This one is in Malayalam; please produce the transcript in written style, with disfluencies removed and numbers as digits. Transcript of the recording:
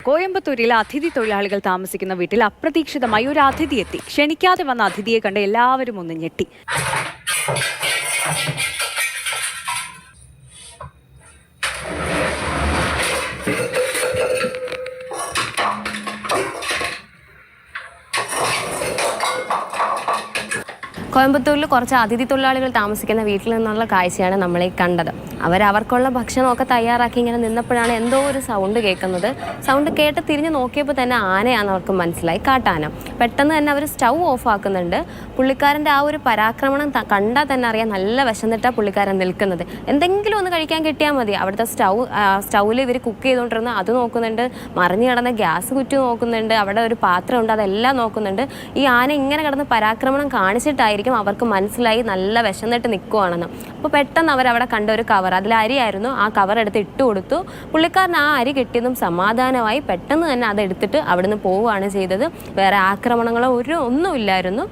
കോയമ്പത്തൂരിലെ അതിഥി തൊഴിലാളികൾ താമസിക്കുന്ന വീട്ടിൽ അപ്രതീക്ഷിതമായി ഒരു അതിഥി എത്തി. ക്ഷണിക്കാതെ വന്ന അതിഥിയെ കണ്ട് എല്ലാവരും ഒന്ന് ഞെട്ടി. കോയമ്പത്തൂരിൽ കുറച്ച് അതിഥി തൊഴിലാളികൾ താമസിക്കുന്ന വീട്ടിൽ നിന്നുള്ള കാഴ്ചയാണ് നമ്മളീ കണ്ടത്. അവർക്കുള്ള ഭക്ഷണമൊക്കെ തയ്യാറാക്കി ഇങ്ങനെ നിന്നപ്പോഴാണ് എന്തോ ഒരു സൗണ്ട് കേൾക്കുന്നത്. സൗണ്ട് കേട്ട് തിരിഞ്ഞ് നോക്കിയപ്പോൾ തന്നെ ആനയാണെന്ന് അവർക്ക് മനസ്സിലായി, കാട്ടാന. പെട്ടെന്ന് തന്നെ അവർ സ്റ്റൗ ഓഫ് ആക്കുന്നുണ്ട്. പുള്ളിക്കാരൻ്റെ ആ ഒരു പരാക്രമണം കണ്ടാൽ തന്നെ അറിയാം, നല്ല വിശന്നിട്ടാണ് പുള്ളിക്കാരൻ നിൽക്കുന്നത്. എന്തെങ്കിലും ഒന്ന് കഴിക്കാൻ കിട്ടിയാൽ മതി. അവിടുത്തെ സ്റ്റൗവിൽ ഇവർ കുക്ക് ചെയ്തുകൊണ്ടിരുന്ന അത് നോക്കുന്നുണ്ട്, മറിഞ്ഞു കിടന്ന ഗ്യാസ് കുറ്റി നോക്കുന്നുണ്ട്, അവിടെ ഒരു പാത്രമുണ്ട് അതെല്ലാം നോക്കുന്നുണ്ട്. ഈ ആന ഇങ്ങനെ കിടന്ന് പരാക്രമണം കാണിച്ചിട്ടായിരിക്കും അവർക്ക് മനസ്സിലായി നല്ല വിശന്നിട്ട് നിൽക്കുവാണെന്ന്. അപ്പോൾ പെട്ടെന്ന് അവരവിടെ കണ്ട ഒരു കവർ, അതിൽ അരിയായിരുന്നു, ആ കവർ എടുത്ത് ഇട്ട് കൊടുത്തു. പുള്ളിക്കാരൻ ആ അരി കിട്ടിയതും സമാധാനമായി പെട്ടെന്ന് തന്നെ അതെടുത്തിട്ട് അവിടുന്ന് പോവുകയാണ് ചെയ്തത്. വേറെ ആക്രമണങ്ങളോ ഒന്നുമില്ലായിരുന്നു.